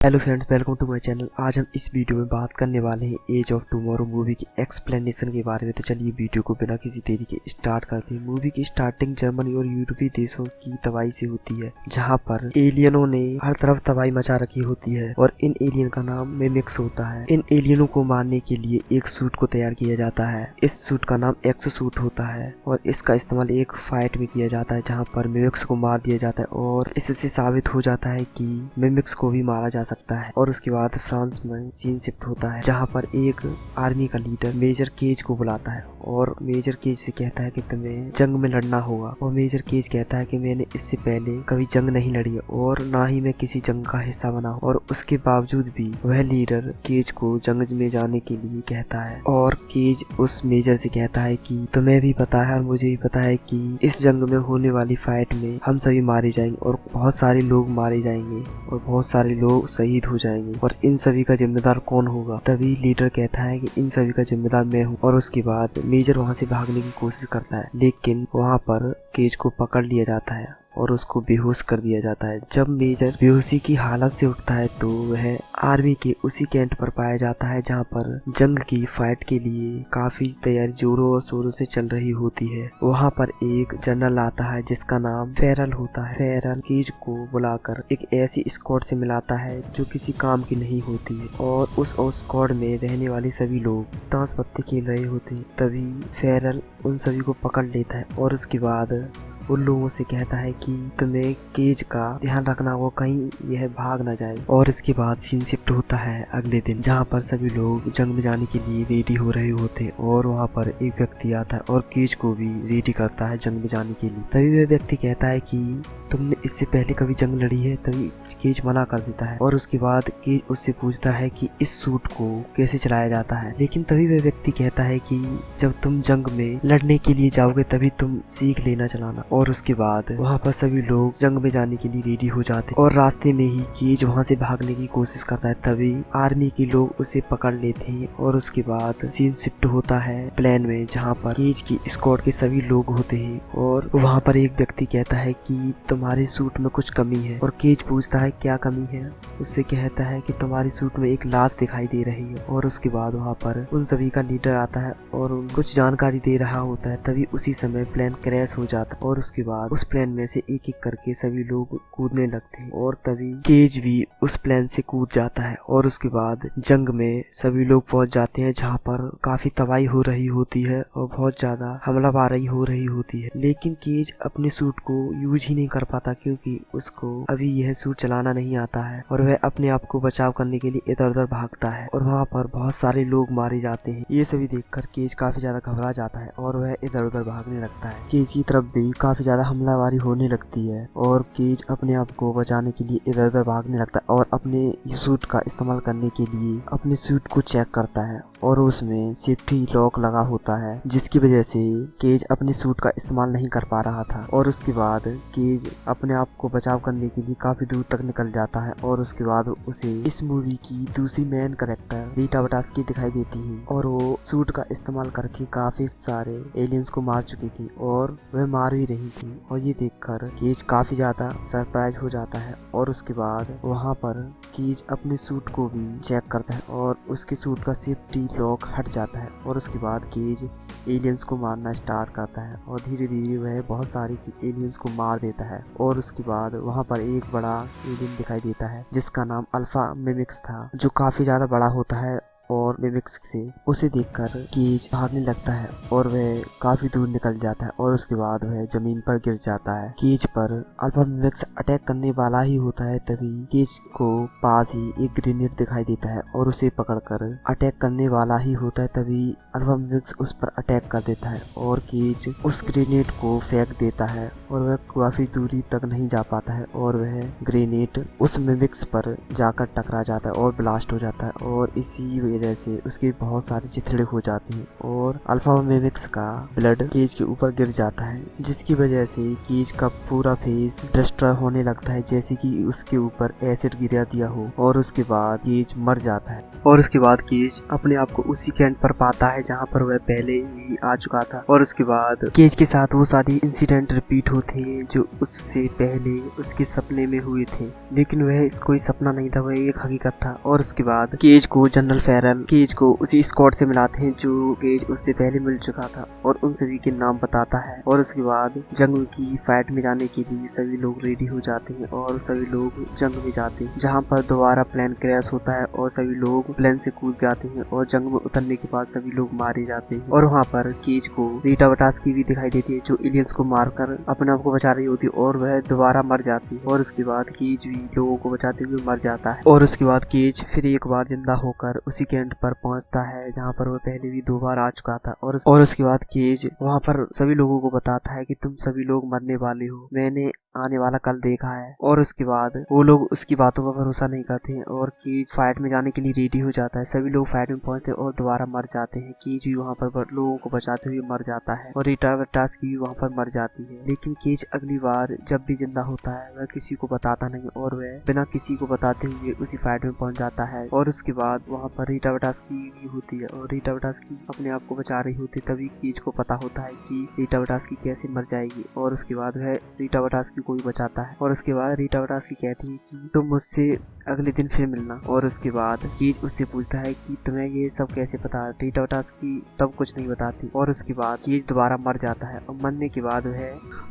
Hello friends, welcome to my channel. आज हम इस वीडियो में बात करने वाले हैं एज ऑफ टुमारो मूवी की एक्सप्लेनेशन के बारे में। तो चलिए वीडियो को बिना किसी देरी के स्टार्ट करते हैं। मूवी की स्टार्टिंग जर्मनी और यूरोपीय देशों की तबाही से होती है, जहां पर एलियनों ने हर तरफ तबाही मचा रखी होती है और इन एलियन का नाम मिमिक्स होता है। इन एलियनों को मारने के लिए एक सूट को तैयार किया जाता है। इस सूट का नाम एक्सो सूट होता है और इसका इस्तेमाल एक फाइट में किया जाता है, जहाँ पर मिमिक्स को मार दिया जाता है और इससे साबित हो जाता है कि मिमिक्स को भी मारा जा सकता है। और उसके बाद फ्रांस में सीन शिफ्ट होता है, जहां पर एक आर्मी का लीडर मेजर केज को बुलाता है और मेजर केज से कहता है कि तुम्हें जंग में लड़ना होगा। और मेजर केज कहता है कि मैंने इससे पहले कभी जंग नहीं लड़ी है और ना ही मैं किसी जंग का हिस्सा बना हूं। और उसके बावजूद भी वह लीडर केज को जंग में जाने के लिए कहता है और केज उस मेजर से कहता है कि तुम्हें भी पता है और मुझे भी पता है कि इस जंग में होने वाली फाइट में हम सभी मारे जाएंगे और बहुत सारे लोग मारे जाएंगे और बहुत सारे लोग शहीद हो जाएंगे और इन सभी का जिम्मेदार कौन होगा। तभी लीडर कहता है कि इन सभी का जिम्मेदार मैं हूँ। और उसके बाद मेजर वहाँ से भागने की कोशिश करता है, लेकिन वहाँ पर केज को पकड़ लिया जाता है और उसको बेहोश कर दिया जाता है। जब मेजर बेहोशी की हालत से उठता है तो वह आर्मी के उसी कैंट पर पाया जाता है, जहाँ पर जंग की फाइट के लिए काफी तैयारी जोरों और शोरों से चल रही होती है। वहाँ पर एक जनरल आता है जिसका नाम फेरल होता है। फेरल केज को बुलाकर एक ऐसी स्क्वाड से मिलाता है जो किसी काम की नहीं होती है और उस स्क्वाड में रहने वाले सभी लोग ताश पत्ते खेल रहे होते हैं। तभी फेरल उन सभी को पकड़ लेता है और उसके बाद उन लोगों से कहता है कि तुम्हें केज का ध्यान रखना होगा, कहीं यह भाग ना जाए। और इसके बाद सीन शिफ्ट होता है अगले दिन, जहाँ पर सभी लोग जंग में जाने के लिए रेडी हो रहे होते हैं और वहाँ पर एक व्यक्ति आता है और केज को भी रेडी करता है जंग में जाने के लिए। तभी वह व्यक्ति कहता है कि तुमने इससे पहले कभी जंग लड़ी है। तभी केज मना कर देता है और उसके बाद केज उससे पूछता है कि इस सूट को कैसे चलाया जाता है। लेकिन तभी वह व्यक्ति कहता है कि जब तुम जंग में लड़ने के लिए जाओगे तभी तुम सीख लेना चलाना। और उसके बाद वहाँ पर सभी लोग जंग में जाने के लिए रेडी हो जाते हैं और रास्ते में ही केज वहाँ से भागने की कोशिश करता है। तभी आर्मी के लोग उसे पकड़ लेते हैं और उसके बाद सीन शिफ्ट होता है प्लेन में, जहाँ पर केज की स्क्वाड के सभी लोग होते हैं और वहाँ पर एक व्यक्ति कहता है कि तुम्हारे सूट में कुछ कमी है। और केज पूछता है क्या कमी है। उससे कहता है कि तुम्हारी सूट में एक लाश दिखाई दे रही है। और उसके बाद वहाँ पर उन सभी का लीडर आता है और कुछ जानकारी दे रहा होता है। तभी उसी समय प्लेन क्रैश हो जाता है और उसके बाद उस प्लेन में से एक एक करके सभी लोग कूदने लगते हैं और तभी केज भी उस प्लेन से कूद जाता है। और उसके बाद जंग में सभी लोग पहुंच जाते हैं, जहाँ पर काफी तबाही हो रही होती है और बहुत ज्यादा हमलावारी हो रही होती है। लेकिन केज अपने सूट को यूज ही नहीं कर पाता, क्योंकि उसको अभी यह सूट चलाना नहीं आता है और वह अपने आप को बचाव करने के लिए इधर उधर भागता है और वहाँ पर बहुत सारे लोग मारे जाते हैं। ये सभी देखकर केज काफी ज्यादा घबरा जाता है और वह इधर उधर भागने लगता है। केज की तरफ भी काफी ज्यादा हमलावारी होने लगती है और केज अपने आप को बचाने के लिए इधर उधर भागने लगता है और अपने सूट का इस्तेमाल करने के लिए अपने सूट को चेक करता है और उसमें सेफ्टी लॉक लगा होता है, जिसकी वजह से केज अपने सूट का इस्तेमाल नहीं कर पा रहा था। और उसके बाद केज अपने आप को बचाव करने के लिए काफी दूर तक निकल जाता है और उसके बाद उसे इस मूवी की दूसरी मेन कैरेक्टर रीटा वटास्की दिखाई देती है और वो सूट का इस्तेमाल करके काफी सारे एलियंस को मार चुकी थी और वह मार भी रही थी। और ये देखकर केज काफी ज्यादा सरप्राइज हो जाता है और उसके बाद वहाँ पर केज अपने सूट को भी चेक करता है और उसके सूट का सेफ्टी लॉक हट जाता है। और उसके बाद केज एलियंस को मारना स्टार्ट करता है और धीरे धीरे वह बहुत सारी एलियंस को मार देता है। और उसके बाद वहाँ पर एक बड़ा एलियन दिखाई देता है जिसका नाम अल्फा मिमिक्स था, जो काफी ज्यादा बड़ा होता है। और मिमिक्स से उसे देखकर केज भागने लगता है और वह काफी दूर निकल जाता है और उसके बाद वह जमीन पर गिर जाता है। केज पर अल्फा मिमिक्स अटैक करने वाला ही होता है, तभी केज को पास ही एक ग्रेनेड दिखाई देता है और उसे पकड़कर अटैक करने वाला ही होता है। तभी अल्फा मिमिक्स उस पर अटैक कर देता है और केज उस ग्रेनेड को फेंक देता है और वह काफी दूरी तक नहीं जा पाता है और वह ग्रेनेड उस मिमिक्स पर जाकर टकरा जाता है और ब्लास्ट हो जाता है। और इसी वजह से उसके बहुत सारे चिथड़े हो जाते हैं और अल्फा मिमिक्स का ब्लड केज के ऊपर गिर जाता है, जिसकी वजह से केज का पूरा फेस डिस्ट्रॉय होने लगता है, जैसे कि उसके ऊपर एसिड गिरा दिया हो। और उसके बाद केज मर जाता है और उसके बाद केज अपने आप को उसी कैंट पर पाता है जहाँ पर वह पहले भी आ चुका था। और उसके बाद केज के साथ वो सारे इंसिडेंट रिपीट होते हैं जो उससे पहले उसके सपने में हुए थे, लेकिन वह कोई सपना नहीं था, वह एक हकीकत था। और उसके बाद केज को जनरल फेरल केज को उसी स्क्वाड से मिलाते हैं जो केज उससे पहले मिल चुका था और उन सभी के नाम बताता है। और उसके बाद जंग की फाइट में जाने के लिए सभी लोग रेडी हो जाते हैं और सभी लोग जंग में जाते हैं, जहाँ पर दोबारा प्लेन क्रैश होता है और सभी लोग प्लेन से कूद जाते हैं और जंग में उतरने के बाद सभी लोग मारे जाते हैं। और वहाँ पर केज को रीटा वटास्की भी दिखाई देती है जो एलियंस को मारकर अपने आप को बचा रही होती है और वह दोबारा मर जाती है। और उसके बाद केज भी लोगों को बचाते हुए मर जाता है। और उसके बाद केज फिर एक बार जिंदा होकर उसी कैंट पर पहुंचता है जहाँ पर वह पहले भी 2 बार आ चुका था। और उसके बाद केज वहाँ पर सभी लोगों को बताता है कि तुम सभी लोग मरने वाले हो, मैंने आने वाला कल देखा है। और उसके बाद वो लोग उसकी बातों पर भरोसा नहीं करते हैं और केज फाइट में जाने के लिए रेडी हो जाता है। सभी लोग फाइट में पहुंचते हैं और दोबारा मर जाते हैं। केज भी वहाँ पर लोगों को बचाते हुए मर जाता है और रीटा वटास्की भी वहाँ पर मर जाती है। लेकिन केज अगली बार जब भी जिंदा होता है वह किसी को बताता नहीं और वह बिना किसी को बताते हुए उसी फाइट में पहुंच जाता है। और उसके बाद वहाँ पर रीटा वटास्की भी होती है और रीटा वटास्की अपने आप को बचा रही होती है। तभी केज को पता होता है कि रीटा वटास्की कैसे मर जाएगी और उसके बाद वह रीटा वटास्की को भी बचाता है। और उसके बाद रीटा वटास्की कहती है कि तुम मुझसे अगले दिन फिर मिलना। और उसके बाद केज उससे पूछता है कि तुम्हें ये सब कैसे पता। रीटा वटास्की तब कुछ नहीं बताती और उसके बाद केज दोबारा मर जाता है और मरने के बाद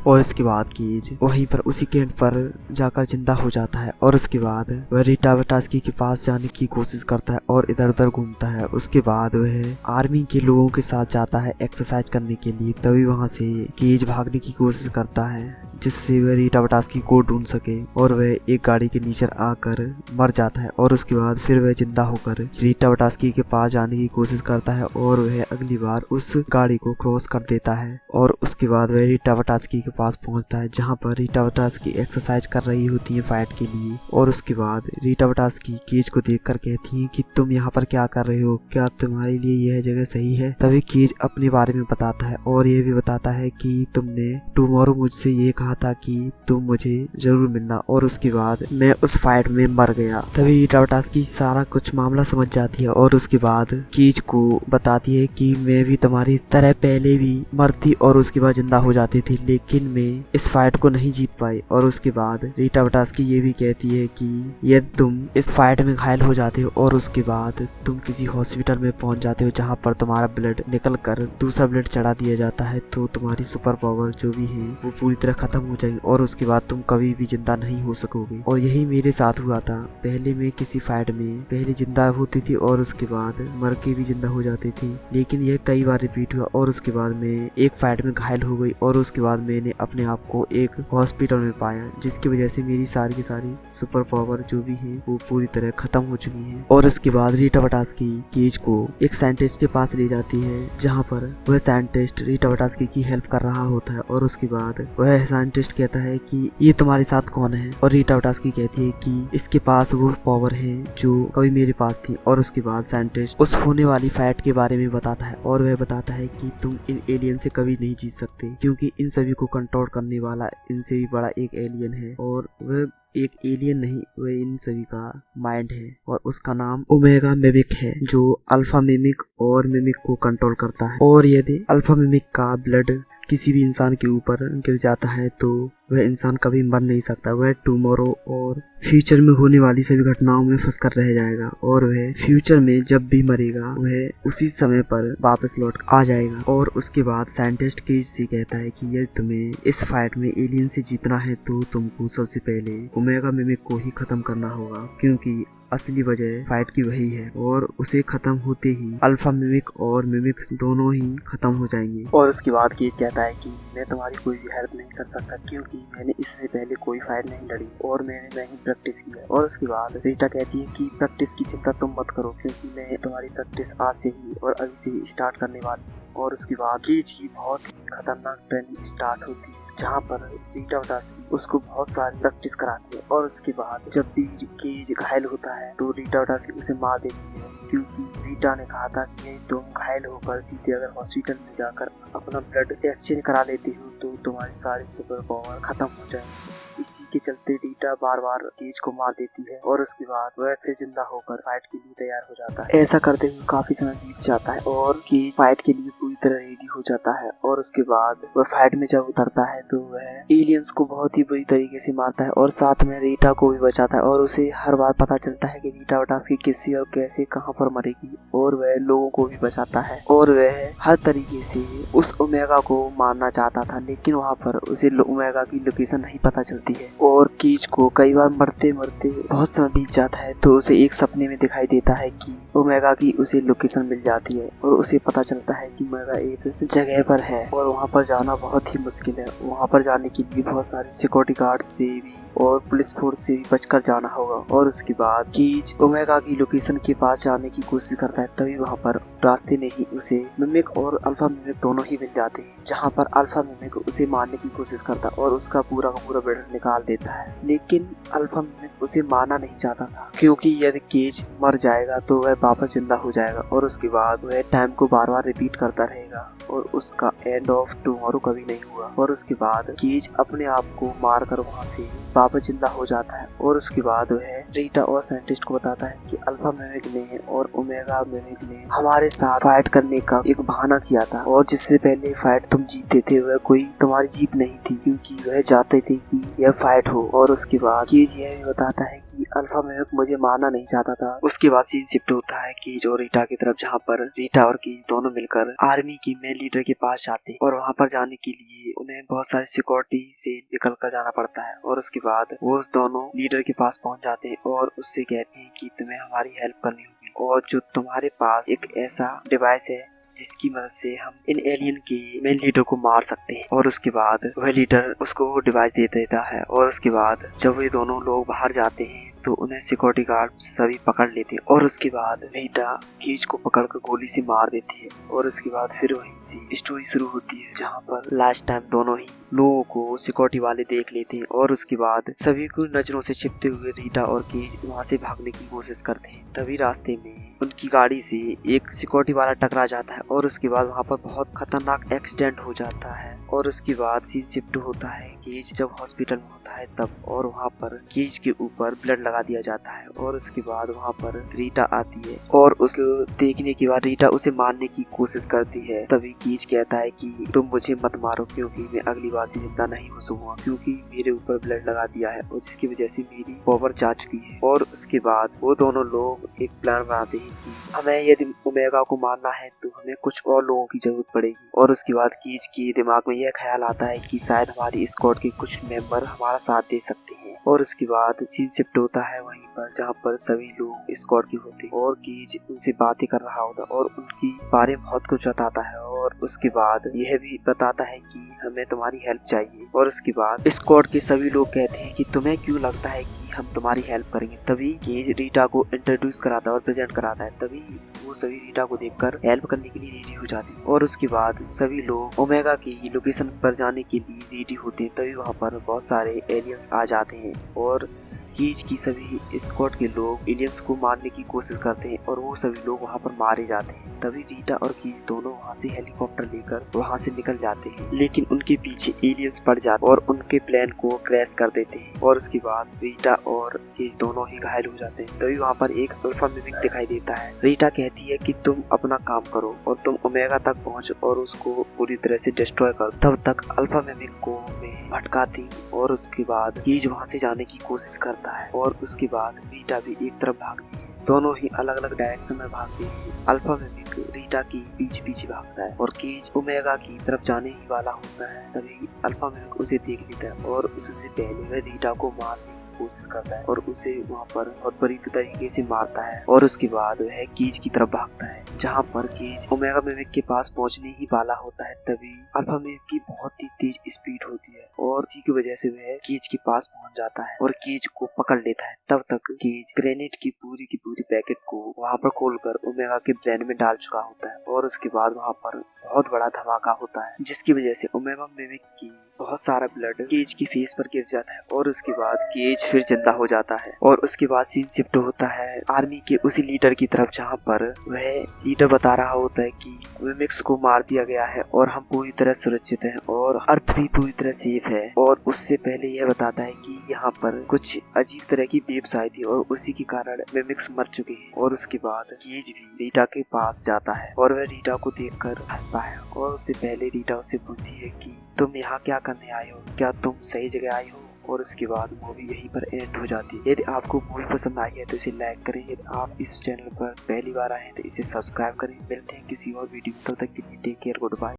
और उसके बाद केज वहीं पर उसी कैंट पर जाकर जिंदा हो जाता है। और उसके बाद वह रीटा वटास्की के पास जाने की कोशिश करता है और इधर उधर घूमता है। उसके बाद वह आर्मी के लोगों के साथ जाता है एक्सरसाइज करने के लिए। तभी वहां से केज भागने की कोशिश करता है जिससे वह रीटा वटास्की को ढूंढ सके और वह एक गाड़ी के नीचे आकर मर जाता है। और उसके बाद फिर वह जिंदा होकर रीटा वटास्की के पास जाने की कोशिश करता है और वह अगली बार उस गाड़ी को क्रॉस कर देता है। और उसके बाद वह रीटा वटास्की के पास पहुंचता है जहां पर रीटा वटास्की एक्सरसाइज कर रही होती है फाइट के लिए। और उसके बाद रीटा वटास्की केज को देखकर कहती है कि तुम यहाँ पर क्या कर रहे हो, क्या तुम्हारे लिए यह जगह सही है। तभी केज अपने बारे में बताता है और यह भी बताता है कि तुमने टुमारो मुझसे ये कहा था कि तुम मुझे जरूर मिलना और उसके बाद मैं उस फाइट में मर गया। तभी रीटा वटास्की सारा कुछ मामला समझ जाती है और उसके बाद केज को बताती है कि मैं भी तुम्हारी तरह पहले भी मरती और उसके बाद जिंदा हो जाती थी, लेकिन मैं इस फाइट को नहीं जीत पाई। और उसके बाद रीटा वटास्की ये भी कहती है कि यदि तुम इस फाइट में घायल हो जाते हो और उसके बाद तुम किसी हॉस्पिटल में पहुंच जाते हो जहां पर तुम्हारा ब्लड निकल कर दूसरा ब्लड चढ़ा दिया जाता है, तो तुम्हारी सुपर पावर जो भी है वो पूरी तरह खत्म हो जाएगी और उसके बाद तुम कभी भी जिंदा नहीं हो सकोगे। और यही मेरे साथ हुआ था। पहले मैं किसी फाइट में पहले जिंदा होती थी और उसके बाद मर के भी जिंदा हो जाती थी, लेकिन यह कई बार रिपीट हुआ और उसके बाद मैं एक फाइट में घायल हो गई और उसके बाद मैंने अपने आप को एक हॉस्पिटल में पाया, जिसकी वजह से मेरी सारी की सारी सुपर पावर जो भी है वो पूरी तरह खत्म हो चुकी है। और उसके बाद रीटा वटास्की केज को एक साइंटिस्ट के पास ले जाती है जहाँ पर वह साइंटिस्ट रीटा वटास्की की हेल्प कर रहा होता है। और उसके बाद वह साइंटिस्ट कहता है कि ये तुम्हारे साथ कौन है। और रीटा वटास्की कहती है कि इसके पास वो पावर है जो कभी मेरे पास थी। और उसके बाद साइंटिस्ट उस होने वाली फाइट के बारे में बताता है और वह बताता है कि तुम इन एलियन से कभी नहीं जीत सकते, क्योंकि इन सभी को कंट्रोल करने वाला इनसे भी बड़ा एक एलियन है और वह एक एलियन नहीं, वह इन सभी का माइंड है और उसका नाम ओमेगा मिमिक है, जो अल्फा मिमिक और मिमिक को कंट्रोल करता है। और यदि अल्फा मिमिक का ब्लड किसी भी इंसान के ऊपर गिर जाता है तो वह इंसान कभी मर नहीं सकता। वह टुमारो और फ्यूचर में होने वाली सभी घटनाओं में फंस कर रह जाएगा और वह फ्यूचर में जब भी मरेगा वह उसी समय पर वापस लौट आ जाएगा। और उसके बाद साइंटिस्ट केज से कहता है कि यदि तुम्हें इस फाइट में एलियन से जीतना है तो तुमको सबसे पहले ओमेगा मिमिक को ही खत्म करना होगा, क्योंकि असली वजह फाइट की वही है और उसे खत्म होते ही अल्फा मिमिक और मिमिक दोनों ही खत्म हो जाएंगे। और उसके बाद केज कहता है कि मैं तुम्हारी कोई भी हेल्प नहीं कर सकता, क्योंकि मैंने इससे पहले कोई फाइट नहीं लड़ी और मैंने नहीं प्रैक्टिस की है। और उसके बाद रीटा कहती है कि प्रैक्टिस की चिंता तुम मत करो, क्योंकि मैं तुम्हारी प्रैक्टिस आज से ही और अभी से ही स्टार्ट करने वाली हूँ। और उसके बाद केज की बहुत ही खतरनाक ट्रेनिंग स्टार्ट होती है जहाँ पर रीटा वटास्की उसको बहुत सारी प्रैक्टिस कराती है। और उसके बाद जब भी केज घायल होता है तो रीटा वटास्की उसे मार देती है क्योंकि रीटा ने कहा था कि यदि तुम घायल होकर सीधे अगर हॉस्पिटल में जाकर अपना ब्लड एक्सचेंज करा लेती हो तो तुम्हारी सारी सुपर पावर खत्म हो जाएगी। इसी के चलते रीटा बार बार केज को मार देती है और उसके बाद वह फिर जिंदा होकर फाइट के लिए तैयार हो जाता है। ऐसा करते हुए काफी समय बीत जाता है और केज फाइट के लिए पूरी तरह रेडी हो जाता है और उसके बाद वह फाइट में जब उतरता है तो वह एलियंस को बहुत ही बुरी तरीके से मारता है और साथ में रीटा को भी बचाता है और उसे हर बार पता चलता है कि रीटा वटास्की किससे और कैसे कहां पर मरेगी और वह लोगों को भी बचाता है और वह हर तरीके से उस ओमेगा को मारना चाहता था, लेकिन वहां पर उसे ओमेगा की लोकेशन नहीं पता चलती है और केज को कई बार मरते मरते बहुत समय बीत जाता है तो उसे एक सपने में दिखाई देता है कि ओमेगा की उसे लोकेशन मिल जाती है और उसे पता चलता है कि ओमेगा एक जगह पर है और वहां पर जाना बहुत ही मुश्किल है। वहां पर जाने के लिए बहुत सारे सिक्योरिटी गार्ड से भी और पुलिस फोर्स से भी बचकर जाना होगा और उसके बाद केज ओमेगा की लोकेशन के पास जाने की कोशिश करता है। तभी वहां पर रास्ते में ही उसे मिमिक और अल्फा मिमिक दोनों ही मिल जाते हैं, जहां पर अल्फा मिमिक उसे मारने की कोशिश करता और उसका पूरा का पूरा ब्लड निकाल देता है, लेकिन अल्फा मिमिक उसे मारना नहीं चाहता था क्योंकि यदि केज मर जाएगा तो वह वापस जिंदा हो जाएगा और उसके बाद वह टाइम को बार बार रिपीट करता रहेगा और उसका एंड ऑफ टुमारो कभी नहीं हुआ। और उसके बाद केज अपने आप को मार कर वहाँ से वापस जिंदा हो जाता है और उसके बाद वह रीटा और साइंटिस्ट को बताता है कि अल्फा मिमिक ने और ओमेगा मिमिक ने हमारे साथ फाइट करने का एक बहाना किया था और जिससे पहले फाइट तुम जीतते थे वह कोई तुम्हारी जीत नहीं थी क्योंकि वह चाहते थे कि यह फाइट हो। और उसके बाद केज यह भी बताता है कि अल्फा मिमिक मुझे मारना नहीं चाहता था। उसके बाद सीन शिफ्ट होता है केज और रीटा की तरफ, जहाँ पर रीटा और केज दोनों मिलकर आर्मी की मेन लीडर के पास जाते हैं और वहाँ पर जाने के लिए उन्हें बहुत सारी सिक्योरिटी से निकल कर जाना पड़ता है और उसके बाद वो दोनों लीडर के पास पहुँच जाते हैं और उससे कहते हैं कि तुम्हें हमारी हेल्प करनी होगी और जो तुम्हारे पास एक ऐसा डिवाइस है जिसकी मदद से हम इन एलियन के मेन लीडर को मार सकते हैं। और उसके बाद वह लीडर उसको वो डिवाइस दे देता है और उसके बाद जब वे दोनों लोग बाहर जाते हैं तो उन्हें सिक्योरिटी गार्ड सभी पकड़ लेते हैं और उसके बाद रीटा केज को पकड़कर गोली से मार देती है और उसके बाद फिर वहीं से स्टोरी शुरू होती है, जहाँ पर लास्ट टाइम दोनों ही लोगों को सिक्योरिटी वाले देख लेते हैं और उसके बाद सभी को नजरों से छिपते हुए रीटा और केज वहाँ से भागने की कोशिश करते हैं। तभी रास्ते में उनकी गाड़ी से एक सिक्योरिटी वाला टकरा जाता है और उसके बाद वहाँ पर बहुत खतरनाक एक्सीडेंट हो जाता है और उसके बाद सीन शिफ्ट होता है केज जब हॉस्पिटल में होता है तब, और वहाँ पर केज के ऊपर ब्लड लगा दिया जाता है और उसके बाद वहाँ पर रीटा आती है और उसको देखने के बाद रीटा उसे मारने की कोशिश करती है। तभी केज कहता है कि तुम मुझे मत मारो क्योंकि मैं अगली बार से जिंदा नहीं हो सकूंगा क्योंकि मेरे ऊपर ब्लड लगा दिया है और जिसकी वजह से मेरी पावर जा चुकी है। और उसके बाद वो दोनों लोग एक प्लान बनाते हैं कि हमें यदि ओमेगा को मारना है तो हमें कुछ और लोगों की जरूरत पड़ेगी। और उसके बाद केज के दिमाग में यह ख्याल आता है कि शायद हमारी स्क्वाड के कुछ मेंबर हमारा साथ दे सकते हैं। और उसके बाद सीन शिफ्ट होता है वहीं पर जहाँ पर सभी लोग स्क्वाड के होते हैं और केज उनसे बातें कर रहा होता है और उनकी बारे में बहुत कुछ बताता है और उसके बाद यह भी बताता है कि हमें तुम्हारी हेल्प चाहिए। और उसके बाद स्क्वाड के सभी लोग कहते हैं कि तुम्हें क्यों लगता है कि हम तुम्हारी हेल्प करेंगे। तभी केज रीटा को इंट्रोड्यूस कराता है और प्रेजेंट कराता है। तभी वो सभी रीटा को देखकर हेल्प करने के लिए रेडी हो जाते हैं और उसके बाद सभी लोग ओमेगा की लोकेशन पर जाने के लिए रेडी होते हैं। तभी वहाँ पर बहुत सारे एलियंस आ जाते हैं और केज की सभी स्क्वाड के लोग एलियंस को मारने की कोशिश करते हैं और वो सभी लोग वहाँ पर मारे जाते हैं। तभी रीटा और केज दोनों वहाँ से हेलीकॉप्टर लेकर वहाँ से निकल जाते हैं, लेकिन उनके पीछे एलियंस पड़ जाते और उनके प्लेन को क्रैश कर देते हैं और उसके बाद रीटा और केज दोनों ही घायल हो जाते हैं। तभी वहाँ पर एक अल्फा मिमिक दिखाई देता है। रीटा कहती है कि तुम अपना काम करो और तुम ओमेगा तक पहुँचो और उसको पूरी तरह से डिस्ट्रॉय करो। तब तक अल्फा मिमिक को मैं भटकाती और उसके बाद केज वहाँ से जाने की कोशिश करता है और उसके बाद रीटा भी एक तरफ भागती है। दोनों ही अलग अलग डायरेक्शन में भागते हैं। अल्फा मिमिक रीटा की पीछे पीछे भागता है और केज ओमेगा की तरफ जाने ही वाला होता है। तभी अल्फा मिमिक उसे देख लेता है और उससे पहले वह रीटा को मारने कोशिश करता है और उसे वहाँ पर बहुत बुरी तरीके से मारता है और उसके बाद वह केज की तरफ भागता है, जहाँ पर केज ओमेगा मिमिक के पास पहुँचने ही वाला होता है। तभी अल्फा मिमिक की बहुत ही तेज स्पीड होती है और इसी की वजह से वह केज के पास पहुँच जाता है और केज को पकड़ लेता है। तब तक केज ग्रेनेड की पूरी पैकेट को वहाँ पर खोलकर ओमेगा के ब्रेन में डाल चुका होता है और उसके बाद वहाँ पर बहुत बड़ा धमाका होता है, जिसकी वजह से उमेमा मिमिक की बहुत सारा ब्लड केज की फेस पर गिर जाता है और उसके बाद केज फिर जिंदा हो जाता है। और उसके बाद सीन शिफ्ट होता है आर्मी के उसी लीडर की तरफ, जहाँ पर वह लीडर बता रहा होता है कि मिमिक्स को मार दिया गया है और हम पूरी तरह सुरक्षित हैं और अर्थ भी पूरी तरह सेफ है। और उससे पहले यह बताता है कि यहाँ पर कुछ अजीब तरह की वेव्स आई थी और उसी के कारण मिमिक्स मर चुके हैं। और उसके बाद केज भी रीटा के पास जाता है और वह रीटा को देखकर हंसता है और उससे पहले रीटा उससे पूछती है कि तुम यहाँ क्या करने आए हो, क्या तुम सही जगह आए हो। और उसके बाद मूवी यहीं पर एंड हो जाती है। यदि आपको मूवी पसंद आई है तो इसे लाइक करें, यदि आप इस चैनल पर पहली बार आए हैं तो इसे सब्सक्राइब करें। मिलते हैं किसी और वीडियो में, तब तक के लिए टेक केयर, गुड बाय।